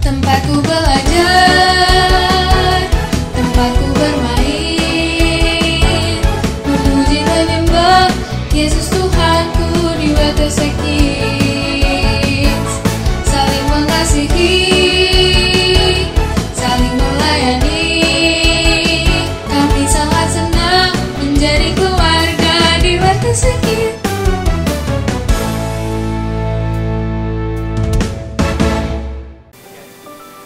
tempatku belajar, tempatku bermain, memuji menyembah Yesus Tuhanku di Bethesda Kids. Saling mengasihi, saling melayani, kami sangat senang menjadi keluarga di Bethesda Kids.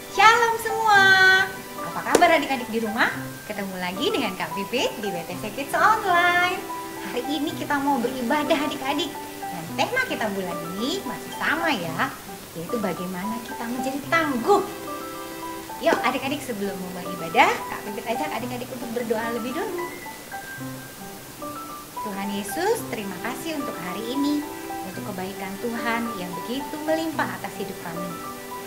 Shalom semua. Apa kabar adik-adik di rumah? Ketemu lagi dengan Kak Pipit di Bethesda Kids Online. Hari ini kita mau beribadah adik-adik. Dan tema kita bulan ini masih sama ya, yaitu bagaimana kita menjadi tangguh. Yuk adik-adik, sebelum memulai ibadah, Kak Pipit ajak adik-adik untuk berdoa lebih dulu. Tuhan Yesus, terima kasih untuk hari ini, untuk kebaikan Tuhan yang begitu melimpah atas hidup kami.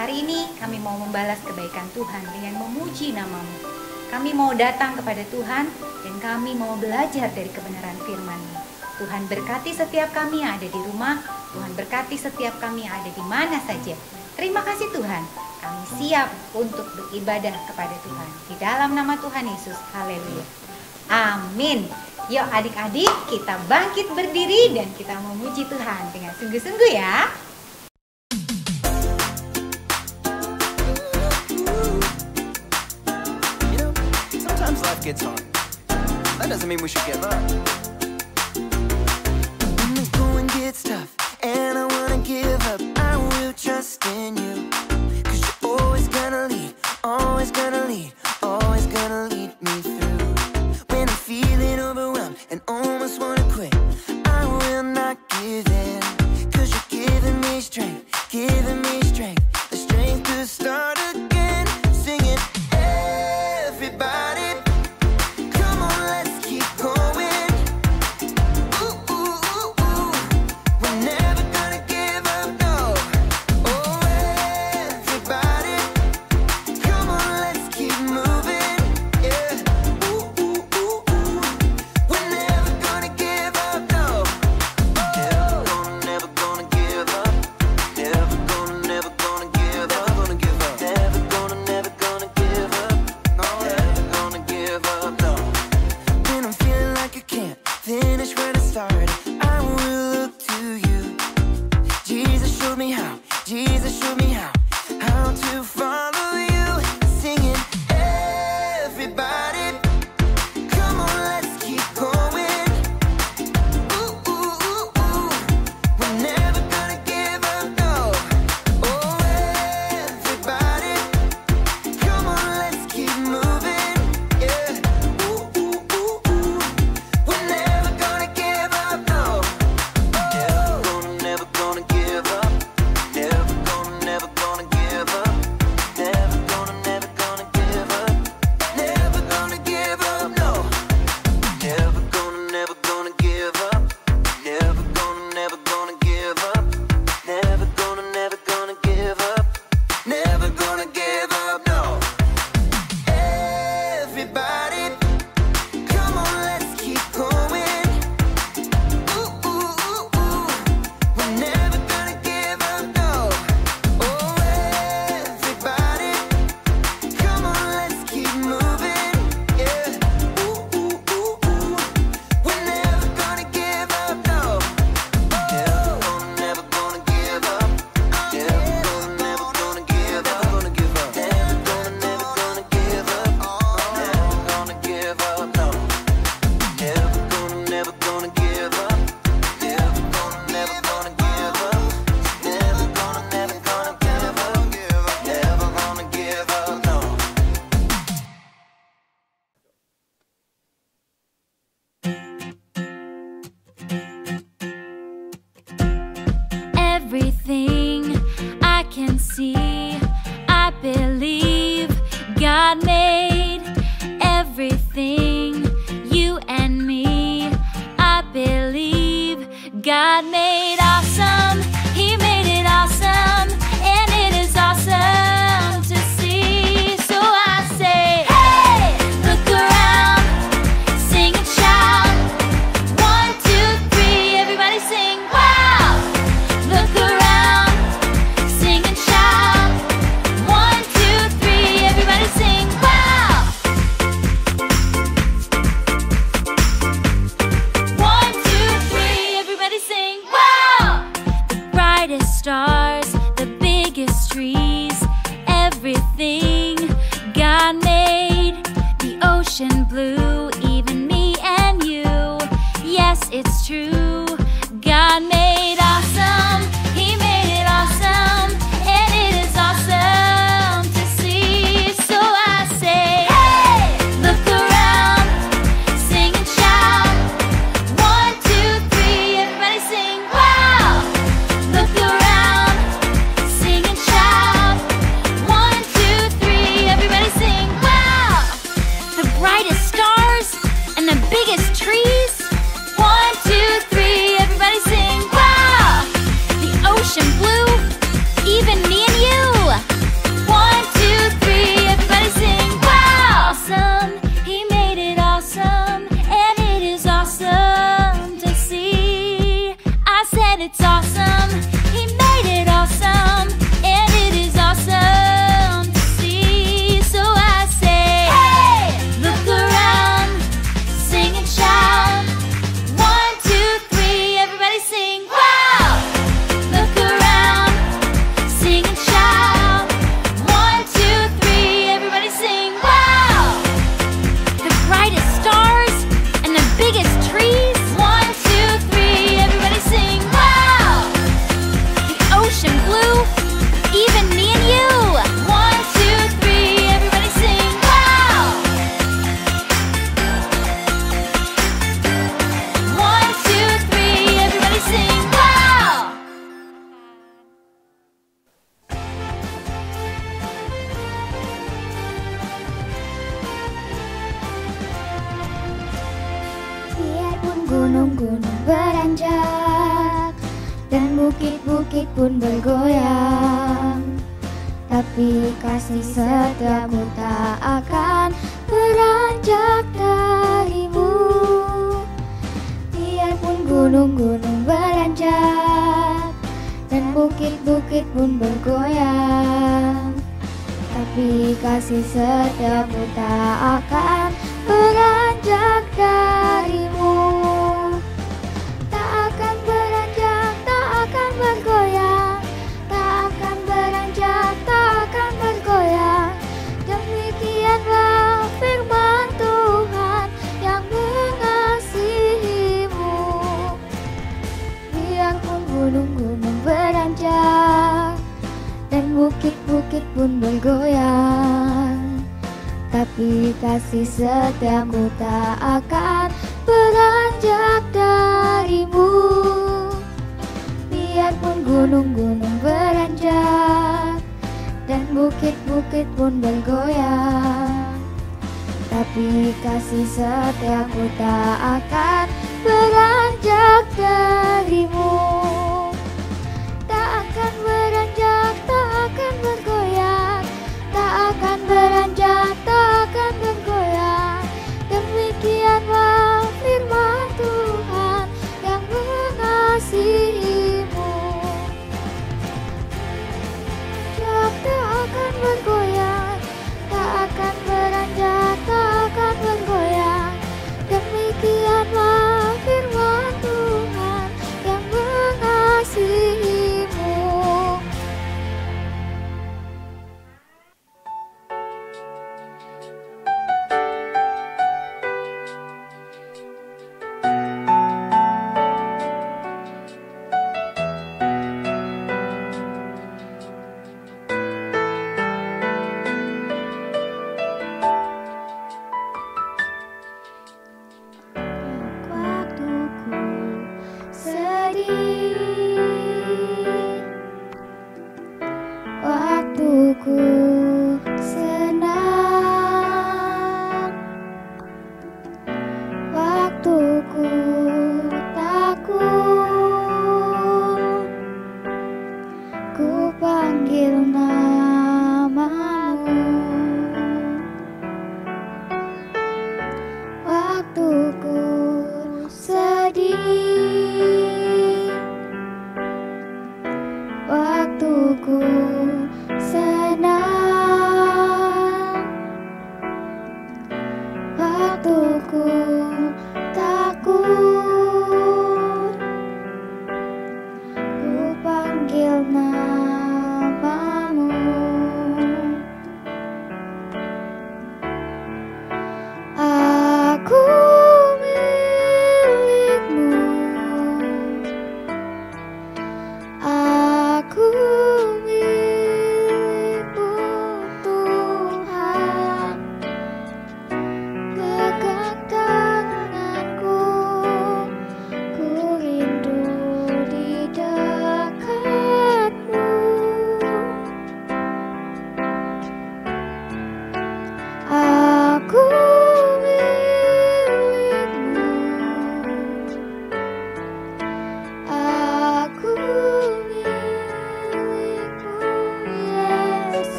Hari ini kami mau membalas kebaikan Tuhan dengan memuji nama-Mu. Kami mau datang kepada Tuhan dan kami mau belajar dari kebenaran firman-Mu. Tuhan berkati setiap kami yang ada di rumah, Tuhan berkati setiap kami yang ada di mana saja. Terima kasih Tuhan, kami siap untuk beribadah kepada Tuhan. Di dalam nama Tuhan Yesus, haleluya. Amin. Yuk adik-adik, kita bangkit berdiri dan kita memuji Tuhan dengan sungguh-sungguh ya. Life gets hard. That doesn't mean we should give up. When the going gets tough and I wanna give up, I will trust in you. 'Cause you're always gonna lead, always gonna lead, always gonna lead me through. When I'm feeling overwhelmed and almost wanna quit, I will not give in. 'Cause you're giving me strength, the strength to start again. Singing, everybody. Never trees, everything God made. The ocean blue, even me and you. Yes, it's true, God made awesome. He made it awesome, and it is awesome to see. So I say, hey, look around, sing and shout. 1, 2, 3, everybody sing, wow. Look around, sing and shout. 1, 2, 3, everybody sing, wow. The brightest stars and the biggest trees. 1, 2, 3, everybody sing, wow. The ocean blue, even me and you. 1, 2, 3, everybody sing, wow. Awesome, he made it awesome, and it is awesome to see. I said it's awesome, he made it awesome, and it is awesome to see. So I say, hey, look around, sing and shout. 1, 2, 3, everybody sing, wow. Look around, sing and shout. 1, 2, 3, everybody sing, wow. The brightest stars and the biggest trees. 1, 2, 3, everybody sing, wow. The ocean blue, even me and you. 1, 2, 3, everybody sing, wow. 1, 2, 3, everybody sing, wow. Biarpun gunung-gunung beranjak dan bukit-bukit pun bergoyang, tapi kasih setiamu tak akan beranjak darimu. Biarpun gunung-gunung beranjak dan bukit-bukit pun bergoyang, tapi kasih setiamu tak akan beranjak darimu. Tak akan beranjak, tak akan bergoyang, tak akan beranjak, tak akan bergoyang. Demikianlah firman Tuhan yang mengasihimu. Biarpun gunung-gunung beranjak dan bukit-bukit pun bergoyang, tapi kasih setiamu tak akan beranjak darimu. Biarpun gunung-gunung beranjak dan bukit-bukit pun bergoyang, tapi kasih setiamu tak akan beranjak darimu. Tak akan beranjak, tak akan bergoyang, tak akan beranjak, tak akan bergoyang. Demikianlah firman Tuhan yang mengasihimu. Tak akan bergoyang, tak akan beranjak, tak akan bergoyang. Demikianlah firman Tuhan yang mengasihimu.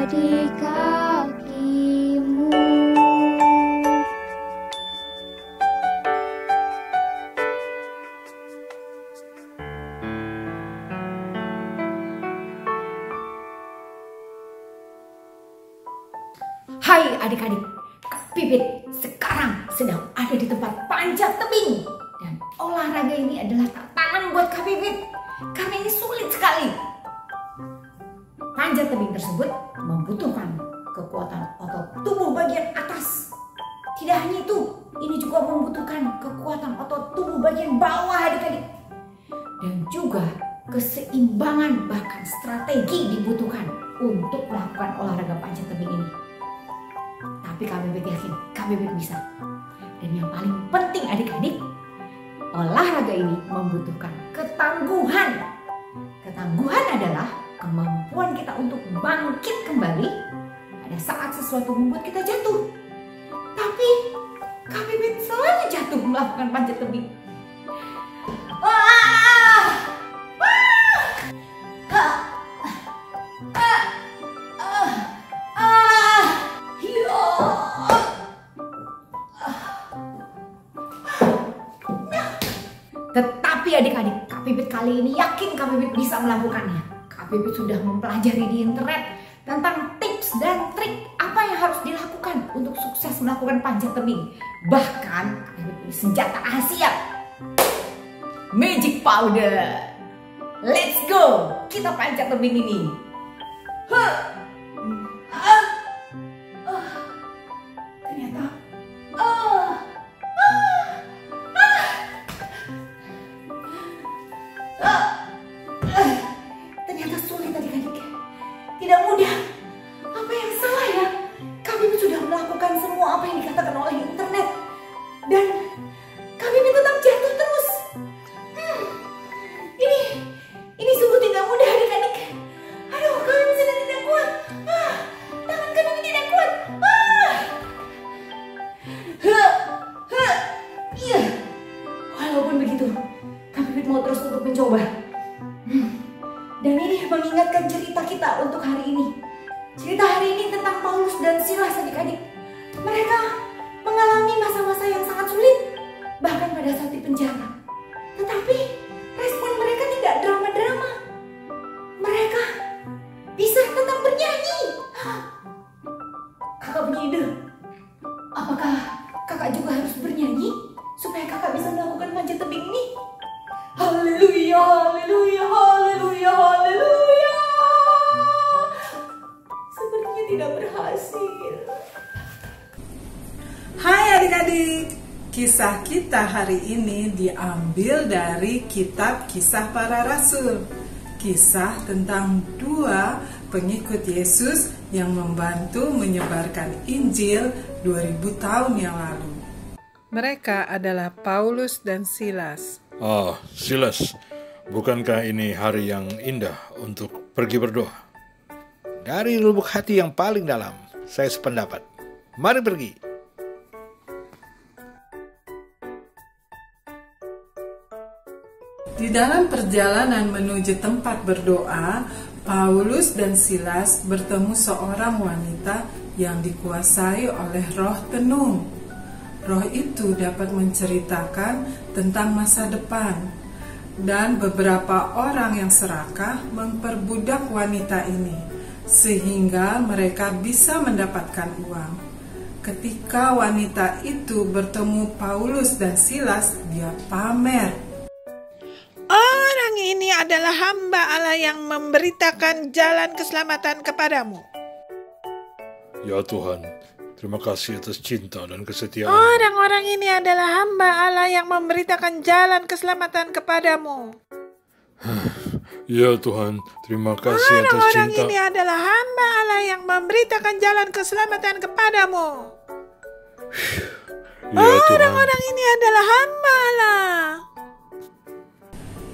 di kakimu. Hai adik-adik, Kak Pipit sekarang sedang ada di tempat panjat tebing. Dan olahraga ini adalah tantangan buat Kak Pipit karena ini sulit sekali. Panjat tebing tersebut membutuhkan kekuatan otot tubuh bagian atas. Tidak hanya itu, ini juga membutuhkan kekuatan otot tubuh bagian bawah adik-adik. Dan juga keseimbangan bahkan strategi dibutuhkan untuk melakukan olahraga panjat tebing ini. Tapi Kak Bebek yakin, Kak Bebek bisa. Dan yang paling penting adik-adik, olahraga ini membutuhkan ketangguhan. Ketangguhan adalah kemampuan kita untuk bangkit kembali pada saat sesuatu membuat kita jatuh. Tapi Kak Bebek selalu jatuh melakukan panjat tebing. Tetapi adik-adik, Kak Pipit kali ini yakin Kak Pipit bisa melakukannya. Kak Pipit sudah mempelajari di internet tentang tips dan trik apa yang harus dilakukan untuk sukses melakukan panjat tebing. Bahkan Kak Pipit punya senjata rahasia, magic powder. Let's go, kita panjat tebing ini. Ternyata ternyata sulit adik-adik. Tidak mudah. Apa yang salah ya? Kak Pipit sudah melakukan semua apa yang dikatakan oleh internet. Dan Kak Pipit tetap jatuh terus. Ini sungguh tidak mudah adik-adik. Aduh, Kak Pipit sudah tidak kuat. Tangan Kak Pipit tidak kuat. Iya. Walaupun begitu, Kak Pipit mau terus untuk mencoba. Dan ini mengingatkan cerita kita untuk hari ini. Cerita hari ini tentang Paulus dan Silas adik-adik. Mereka mengalami masa-masa yang sangat sulit, bahkan pada saat di penjara. Tetapi respon mereka tidak drama-drama. Mereka bisa tetap bernyanyi. Kakak punya ide. Apakah kakak juga harus bernyanyi supaya kakak bisa melakukan panjat tebing ini? Haleluya, haleluya, haleluya, haleluya. Sepertinya tidak berhasil. Hai adik-adik, kisah kita hari ini diambil dari kitab Kisah Para Rasul. Kisah tentang dua pengikut Yesus yang membantu menyebarkan Injil 2000 tahun yang lalu. Mereka adalah Paulus dan Silas. Silas, bukankah ini hari yang indah untuk pergi berdoa? Dari lubuk hati yang paling dalam, saya sependapat. Mari pergi. Di dalam perjalanan menuju tempat berdoa, Paulus dan Silas bertemu seorang wanita yang dikuasai oleh roh tenung. Roh itu dapat menceritakan tentang masa depan, dan beberapa orang yang serakah memperbudak wanita ini, sehingga mereka bisa mendapatkan uang. Ketika wanita itu bertemu Paulus dan Silas, dia pamer. Orang ini adalah hamba Allah yang memberitakan jalan keselamatan kepadamu. Ya Tuhan, terima kasih atas cinta dan kesetiaan. Orang-orang ini adalah hamba Allah yang memberitakan jalan keselamatan kepadamu. Ya Tuhan, terima kasih atas Orang-orang cinta. ini adalah hamba Allah yang memberitakan jalan keselamatan kepadamu. Ya Tuhan, Orang-orang ini adalah hamba Allah.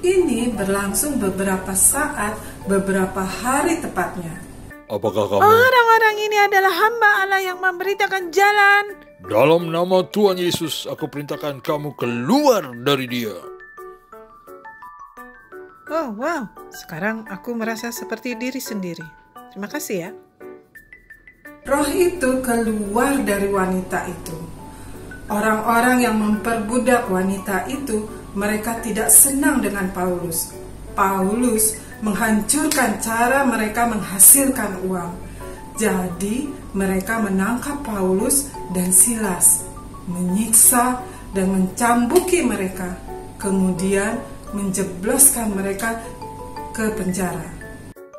Ini berlangsung beberapa saat, beberapa hari tepatnya. apakah kamu Orang-orang ini adalah hamba Allah yang memberitakan jalan. dalam nama Tuhan Yesus, aku perintahkan kamu keluar dari dia. Oh wow, sekarang aku merasa seperti diri sendiri. Terima kasih ya. Roh itu keluar dari wanita itu. Orang-orang yang memperbudak wanita itu, mereka tidak senang dengan Paulus. Paulus menghancurkan cara mereka menghasilkan uang. Jadi mereka menangkap Paulus dan Silas, menyiksa dan mencambuki mereka, kemudian menjebloskan mereka ke penjara.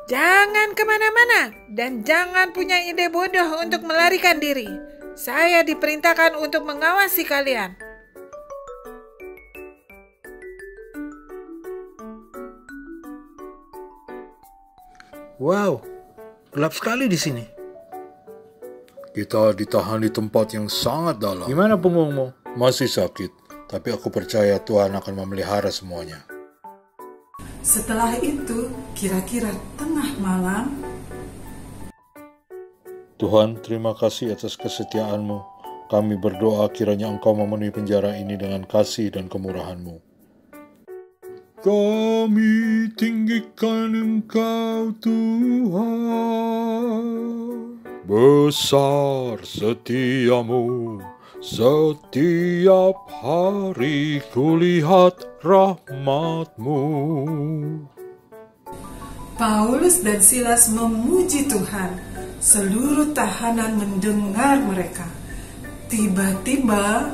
Jangan kemana-mana dan jangan punya ide bodoh untuk melarikan diri. Saya diperintahkan untuk mengawasi kalian. Wow, gelap sekali di sini. Kita ditahan di tempat yang sangat dalam. Gimana punggungmu? Masih sakit, tapi aku percaya Tuhan akan memelihara semuanya. Setelah itu, kira-kira tengah malam, Tuhan, terima kasih atas kesetiaan-Mu. Kami berdoa kiranya Engkau memenuhi penjara ini dengan kasih dan kemurahan-Mu. Kami tinggikan Engkau, Tuhan. Besar setiamu, setiap hari kulihat rahmat-Mu. Paulus dan Silas memuji Tuhan. Seluruh tahanan mendengar mereka. Tiba-tiba,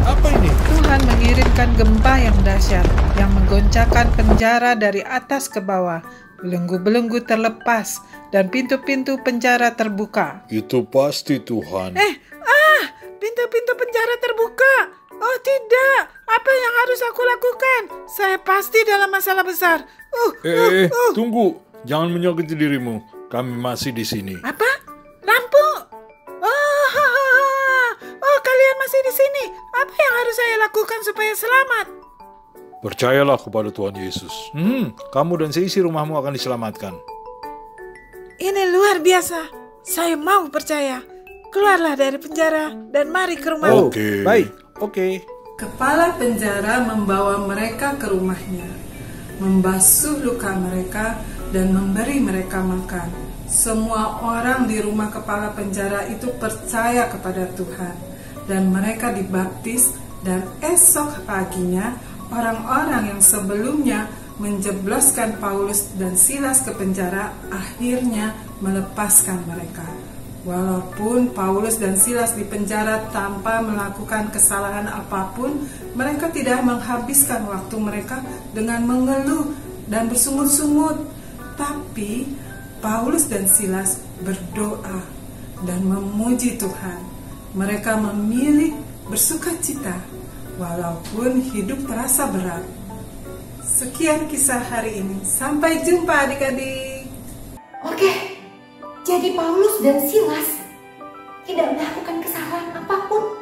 Apa ini? Tuhan mengirimkan gempa yang dahsyat yang menggoncangkan penjara dari atas ke bawah. Belenggu-belenggu terlepas dan pintu-pintu penjara terbuka. Itu pasti Tuhan. Pintu-pintu penjara terbuka. Oh tidak, apa yang harus aku lakukan? Saya pasti dalam masalah besar. Tunggu. Jangan menyakiti dirimu. Kami masih di sini. Apa? Lampu? Oh, kalian masih di sini. Apa yang harus saya lakukan supaya selamat? Percayalah kepada Tuhan Yesus. Kamu dan seisi rumahmu akan diselamatkan. Ini luar biasa. Saya mau percaya. Keluarlah dari penjara dan mari ke rumahku. Oke. Baik. Oke. kepala penjara membawa mereka ke rumahnya, membasuh luka mereka, dan memberi mereka makan. Semua orang di rumah kepala penjara itu percaya kepada Tuhan, dan mereka dibaptis. Dan esok paginya, orang-orang yang sebelumnya menjebloskan Paulus dan Silas ke penjara akhirnya melepaskan mereka. Walaupun Paulus dan Silas di penjara tanpa melakukan kesalahan apapun, mereka tidak menghabiskan waktu mereka dengan mengeluh dan bersungut-sungut. Tapi Paulus dan Silas berdoa dan memuji Tuhan. Mereka memilih bersukacita walaupun hidup terasa berat. Sekian kisah hari ini. Sampai jumpa adik-adik. Oke, jadi Paulus dan Silas tidak melakukan kesalahan apapun.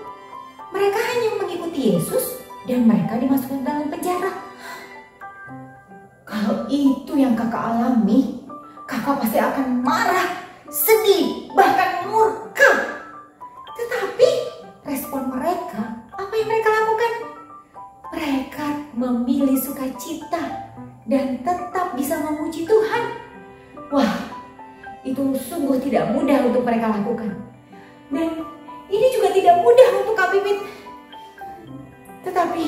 Mereka hanya mengikuti Yesus dan mereka dimasukkan dalam penjara. Kalau itu yang kakak alami, kakak pasti akan marah, sedih, bahkan murka. Tetapi respon mereka, apa yang mereka lakukan? Mereka memilih sukacita dan tetap bisa memuji Tuhan. Wah, itu sungguh tidak mudah untuk mereka lakukan. Dan ini juga tidak mudah untuk Kak Pipit. Tetapi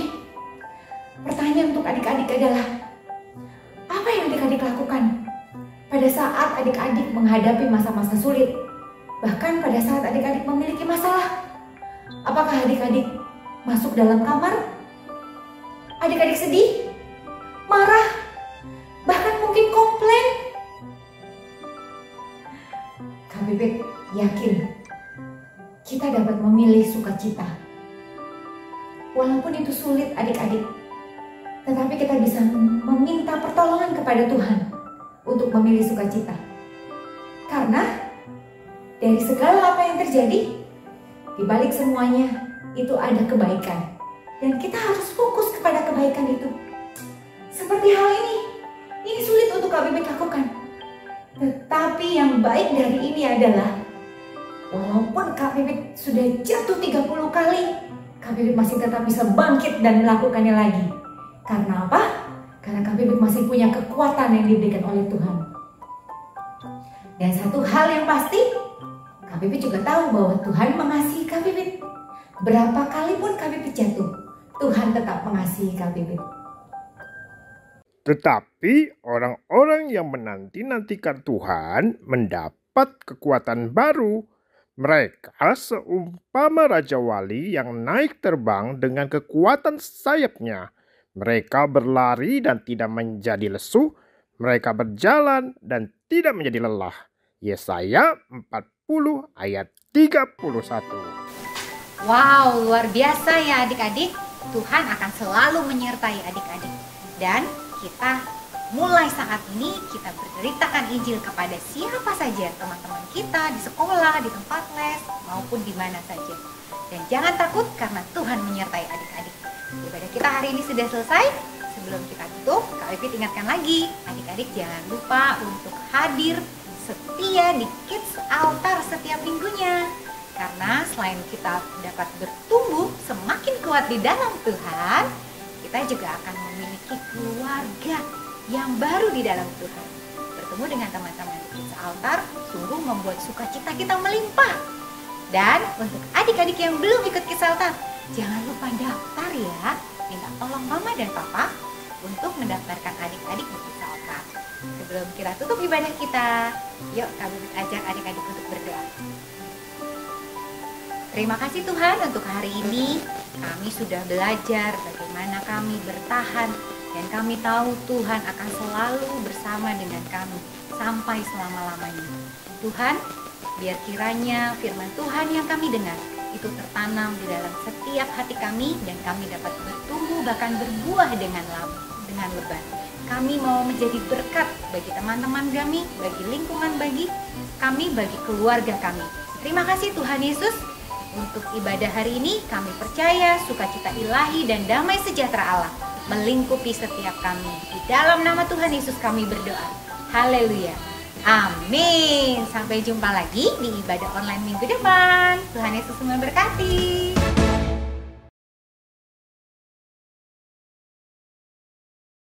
pertanyaan untuk adik-adik adalah, apa yang adik-adik lakukan pada saat adik-adik menghadapi masa-masa sulit? Bahkan pada saat adik-adik memiliki masalah. Apakah adik-adik masuk dalam kamar? Adik-adik sedih? Marah? Bahkan mungkin komplain? Kak Bebek yakin kita dapat memilih sukacita. Walaupun itu sulit adik-adik, tetapi kita bisa meminta pertolongan kepada Tuhan untuk memilih sukacita. Karena dari segala apa yang terjadi, di balik semuanya itu ada kebaikan. Dan kita harus fokus kepada kebaikan itu. Seperti hal ini sulit untuk Kak Bibit lakukan. Tetapi yang baik dari ini adalah, walaupun Kak Bibit sudah jatuh 30 kali, Kak Bibit masih tetap bisa bangkit dan melakukannya lagi. Karena apa? Karena Kak Pipit masih punya kekuatan yang diberikan oleh Tuhan. Dan satu hal yang pasti, Kak Pipit juga tahu bahwa Tuhan mengasihi Kak Pipit. Berapa kali pun Kak Pipit jatuh, Tuhan tetap mengasihi Kak Pipit. Tetapi orang-orang yang menanti-nantikan Tuhan mendapat kekuatan baru. Mereka seumpama Raja Wali yang naik terbang dengan kekuatan sayapnya. Mereka berlari dan tidak menjadi lesu. Mereka berjalan dan tidak menjadi lelah. Yesaya 40 ayat 31. Wow, luar biasa ya adik-adik. Tuhan akan selalu menyertai adik-adik. Dan kita mulai saat ini kita beritakan Injil kepada siapa saja, teman-teman kita di sekolah, di tempat les, maupun di mana saja. Dan jangan takut karena Tuhan menyertai adik-adik. Ibadah kita hari ini sudah selesai. Sebelum kita tutup, Kak Pipit ingatkan lagi, adik-adik jangan lupa untuk hadir setia di Kids Altar setiap minggunya. Karena selain kita dapat bertumbuh semakin kuat di dalam Tuhan, kita juga akan memiliki keluarga yang baru di dalam Tuhan. Bertemu dengan teman-teman di Kids Altar sungguh membuat sukacita kita melimpah. Dan untuk adik-adik yang belum ikut Kids Altar, jangan lupa daftar ya. Minta tolong mama dan papa untuk mendaftarkan adik-adik di Kids Altar. Sebelum kita tutup ibadah kita, yuk kami ajak adik-adik untuk berdoa. Terima kasih Tuhan untuk hari ini. Kami sudah belajar bagaimana kami bertahan. Dan kami tahu Tuhan akan selalu bersama dengan kami sampai selama-lamanya. Tuhan, biar kiranya firman Tuhan yang kami dengar itu tertanam di dalam setiap hati kami dan kami dapat bertumbuh bahkan berbuah dengan lebat. Kami mau menjadi berkat bagi teman-teman kami, bagi lingkungan bagi kami, bagi keluarga kami. Terima kasih Tuhan Yesus. Untuk ibadah hari ini kami percaya sukacita ilahi dan damai sejahtera Allah melingkupi setiap kami. Di dalam nama Tuhan Yesus kami berdoa. Haleluya. Amin. Sampai jumpa lagi di ibadah online minggu depan. Tuhan Yesus memberkati.